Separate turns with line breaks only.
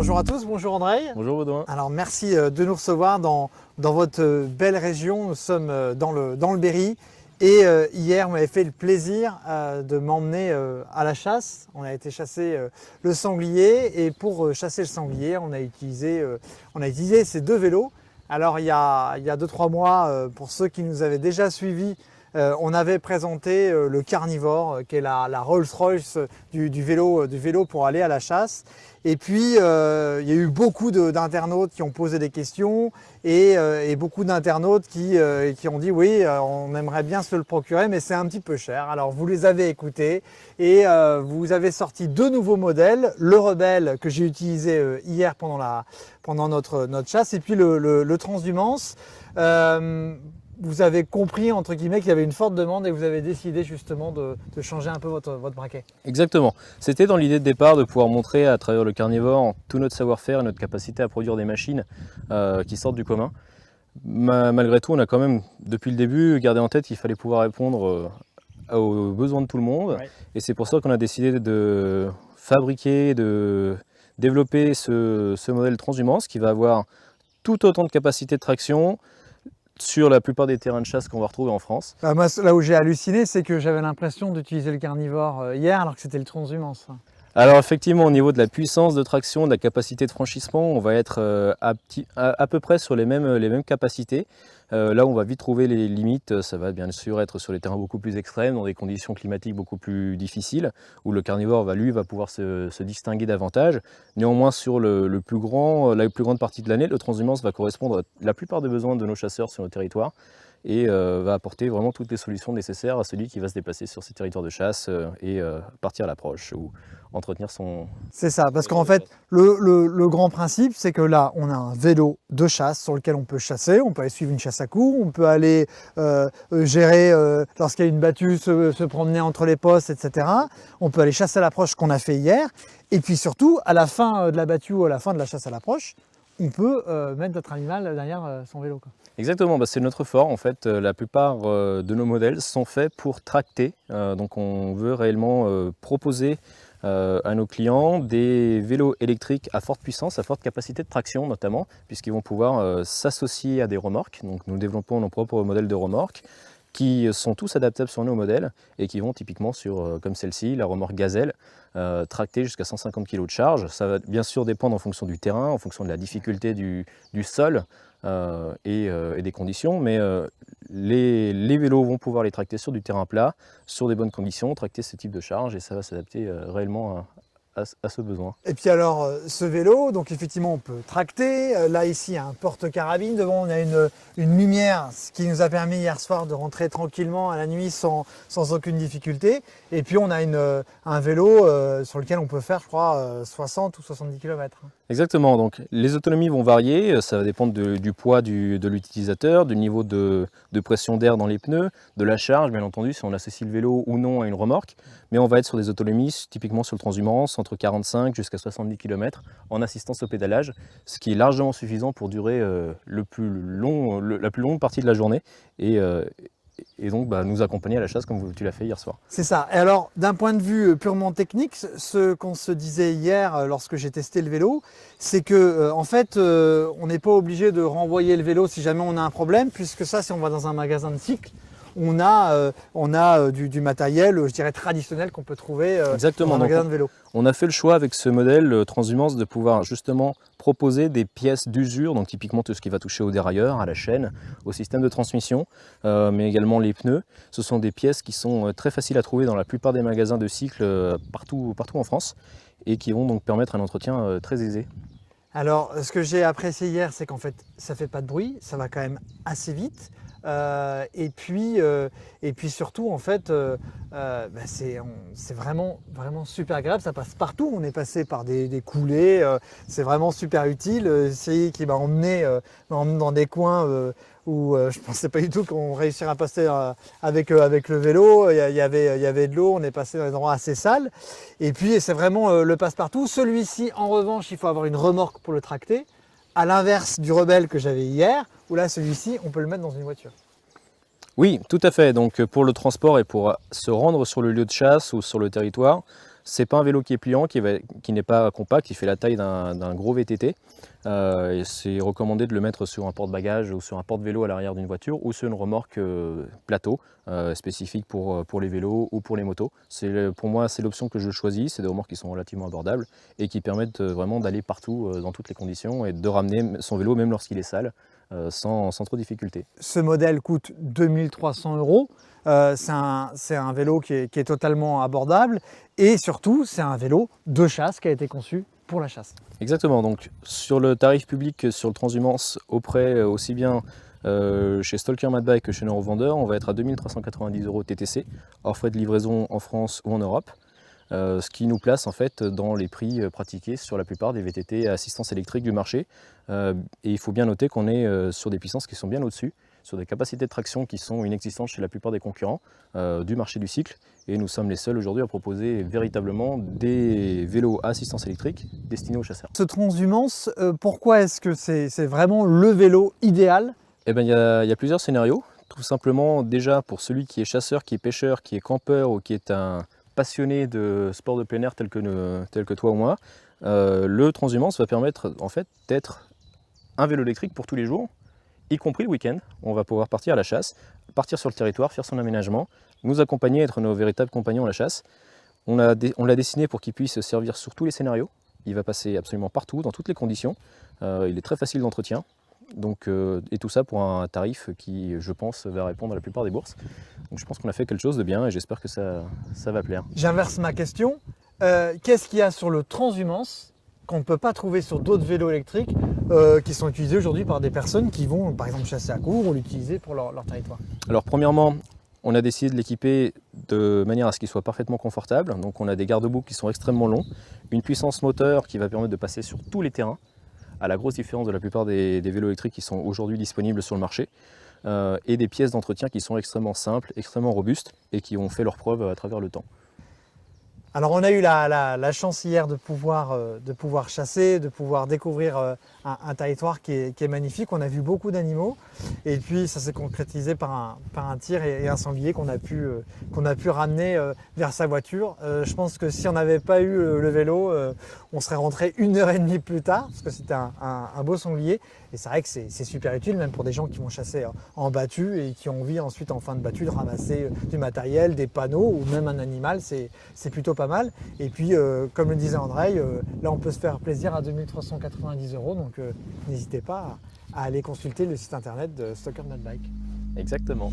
Bonjour à tous, bonjour André.
Bonjour Baudouin.
Alors merci de nous recevoir dans votre belle région. Nous sommes dans le Berry et hier on m'avait fait le plaisir de m'emmener à la chasse. On a été chasser le sanglier et pour chasser le sanglier on a utilisé ces deux vélos. Alors il y a 2-3 mois, pour ceux qui nous avaient déjà suivis, on avait présenté le Carnivore, qui est la Rolls-Royce du vélo pour aller à la chasse. Et puis, il y a eu beaucoup d'internautes qui ont posé des questions et beaucoup d'internautes qui ont dit oui, on aimerait bien se le procurer, mais c'est un petit peu cher. Alors, vous les avez écoutés et vous avez sorti deux nouveaux modèles, le Rebelle que j'ai utilisé hier pendant notre chasse et puis le Transhumance. Vous avez compris, entre guillemets, qu'il y avait une forte demande et vous avez décidé justement de changer un peu votre braquet.
Exactement. C'était dans l'idée de départ de pouvoir montrer à travers le Carnivore tout notre savoir-faire et notre capacité à produire des machines qui sortent du commun. Malgré tout, on a quand même, depuis le début, gardé en tête qu'il fallait pouvoir répondre aux besoins de tout le monde. Ouais. Et c'est pour ça qu'on a décidé de fabriquer, de développer ce modèle Transhumance qui va avoir tout autant de capacité de traction, sur la plupart des terrains de chasse qu'on va retrouver en France.
Moi, là où j'ai halluciné, c'est que j'avais l'impression d'utiliser le Carnivore hier alors que c'était le Transhumance.
Alors effectivement, au niveau de la puissance de traction, de la capacité de franchissement, on va être à peu près sur les mêmes capacités. Là, on va vite trouver les limites. Ça va bien sûr être sur les terrains beaucoup plus extrêmes, dans des conditions climatiques beaucoup plus difficiles, où le Carnivore va pouvoir se distinguer davantage. Néanmoins, sur la plus grande partie de l'année, le Transhumance va correspondre à la plupart des besoins de nos chasseurs sur nos territoires et va apporter vraiment toutes les solutions nécessaires à celui qui va se déplacer sur ces territoires de chasse et partir à l'approche ou entretenir son...
C'est ça, parce qu'en fait, le grand principe, c'est que là, on a un vélo de chasse sur lequel on peut chasser, on peut aller suivre une chasse à courre, on peut aller gérer, lorsqu'il y a une battue, se promener entre les postes, etc. On peut aller chasser à l'approche qu'on a fait hier, et puis surtout, à la fin de la battue ou à la fin de la chasse à l'approche, on peut mettre notre animal derrière son vélo, quoi.
Exactement, c'est notre fort en fait. La plupart de nos modèles sont faits pour tracter. Donc on veut réellement proposer à nos clients des vélos électriques à forte puissance, à forte capacité de traction notamment, puisqu'ils vont pouvoir s'associer à des remorques. Donc nous développons nos propres modèles de remorques qui sont tous adaptables sur nos modèles et qui vont typiquement sur, comme celle-ci, la remorque Gazelle, tracter jusqu'à 150 kg de charge. Ça va bien sûr dépendre en fonction du terrain, en fonction de la difficulté du sol et des conditions, mais les vélos vont pouvoir les tracter sur du terrain plat, sur des bonnes conditions, tracter ce type de charge et ça va s'adapter réellement à ce besoin.
Et puis alors ce vélo, donc effectivement on peut tracter, là ici il y a un porte-carabine, devant on a une lumière, ce qui nous a permis hier soir de rentrer tranquillement à la nuit sans aucune difficulté. Et puis on a un vélo sur lequel on peut faire je crois 60 ou 70 km.
Exactement, donc les autonomies vont varier, ça va dépendre du poids de l'utilisateur, du niveau de pression d'air dans les pneus, de la charge bien entendu, si on associe le vélo ou non à une remorque, mais on va être sur des autonomies, typiquement sur le Transhumance, entre 45 jusqu'à 70 km en assistance au pédalage, ce qui est largement suffisant pour durer la plus longue partie de la journée et donc nous accompagner à la chasse comme tu l'as fait hier soir.
C'est ça. Et alors d'un point de vue purement technique, ce qu'on se disait hier lorsque j'ai testé le vélo, c'est que en fait on n'est pas obligé de renvoyer le vélo si jamais on a un problème, puisque ça si on va dans un magasin de cycle, on a du matériel, je dirais traditionnel qu'on peut trouver dans un magasin de vélo.
On a fait le choix avec ce modèle Transhumance de pouvoir justement proposer des pièces d'usure, donc typiquement tout ce qui va toucher au dérailleur, à la chaîne, au système de transmission, mais également les pneus. Ce sont des pièces qui sont très faciles à trouver dans la plupart des magasins de cycle partout en France et qui vont donc permettre un entretien très aisé.
Alors ce que j'ai apprécié hier, c'est qu'en fait ça fait pas de bruit, ça va quand même assez vite. Et puis surtout en fait c'est vraiment super agréable, ça passe partout, on est passé par des coulées, c'est vraiment super utile, c'est qui m'a emmené dans des coins où je ne pensais pas du tout qu'on réussirait à passer avec le vélo, il y avait de l'eau, on est passé dans des endroits assez sales et puis c'est vraiment le passe-partout. Celui-ci en revanche il faut avoir une remorque pour le tracter. À l'inverse du Rebelle que j'avais hier, où là celui-ci on peut le mettre dans une voiture.
Oui, tout à fait. Donc pour le transport et pour se rendre sur le lieu de chasse ou sur le territoire, C'est pas un vélo qui est pliant, qui n'est pas compact, qui fait la taille d'un gros VTT. Et c'est recommandé de le mettre sur un porte-bagages ou sur un porte-vélo à l'arrière d'une voiture ou sur une remorque plateau spécifique pour les vélos ou pour les motos. Pour moi, c'est l'option que je choisis. C'est des remorques qui sont relativement abordables et qui permettent vraiment d'aller partout dans toutes les conditions et de ramener son vélo même lorsqu'il est sale sans trop de difficulté.
Ce modèle coûte 2300 €. C'est un vélo qui est totalement abordable et surtout c'est un vélo de chasse qui a été conçu pour la chasse.
Exactement, donc sur le tarif public, sur le transhumance auprès aussi bien chez Stalker Mad Bike que chez nos revendeurs, on va être à 2390 € TTC, hors frais de livraison en France ou en Europe. Ce qui nous place en fait dans les prix pratiqués sur la plupart des VTT à assistance électrique du marché. Et il faut bien noter qu'on est sur des puissances qui sont bien au-dessus, sur des capacités de traction qui sont inexistantes chez la plupart des concurrents du marché du cycle. Et nous sommes les seuls aujourd'hui à proposer véritablement des vélos à assistance électrique destinés aux chasseurs.
Ce transhumance, pourquoi est-ce que c'est vraiment le vélo idéal?
Eh bien, il y a plusieurs scénarios. Tout simplement déjà pour celui qui est chasseur, qui est pêcheur, qui est campeur ou qui est un passionné de sport de plein air tel que toi ou moi, le transhumance va permettre en fait d'être un vélo électrique pour tous les jours, y compris le week-end. On va pouvoir partir à la chasse, partir sur le territoire, faire son aménagement, nous accompagner, être nos véritables compagnons à la chasse. On l'a dessiné pour qu'il puisse servir sur tous les scénarios. Il va passer absolument partout, dans toutes les conditions. Il est très facile d'entretien. Donc, et tout ça pour un tarif qui, je pense, va répondre à la plupart des bourses. Donc je pense qu'on a fait quelque chose de bien et j'espère que ça va plaire.
J'inverse ma question. Qu'est-ce qu'il y a sur le transhumance qu'on ne peut pas trouver sur d'autres vélos électriques qui sont utilisés aujourd'hui par des personnes qui vont par exemple chasser à court ou l'utiliser pour leur territoire?
Alors premièrement, on a décidé de l'équiper de manière à ce qu'il soit parfaitement confortable. Donc on a des garde-boue qui sont extrêmement longs, une puissance moteur qui va permettre de passer sur tous les terrains, à la grosse différence de la plupart des vélos électriques qui sont aujourd'hui disponibles sur le marché, et des pièces d'entretien qui sont extrêmement simples, extrêmement robustes et qui ont fait leurs preuves à travers le temps.
Alors on a eu la chance hier de pouvoir chasser, de pouvoir découvrir un territoire qui est magnifique. On a vu beaucoup d'animaux et puis ça s'est concrétisé par un tir et un sanglier qu'on a pu ramener vers sa voiture. Je pense que si on n'avait pas eu le vélo, on serait rentré 1h30 plus tard parce que c'était un beau sanglier. Et c'est vrai que c'est super utile même pour des gens qui vont chasser en battue et qui ont envie ensuite en fin de battue de ramasser du matériel, des panneaux ou même un animal, c'est plutôt pas mal. Et puis comme le disait Andrei, là on peut se faire plaisir à 2390 €, donc n'hésitez pas à aller consulter le site internet de Stalker Mad Bike.
Exactement.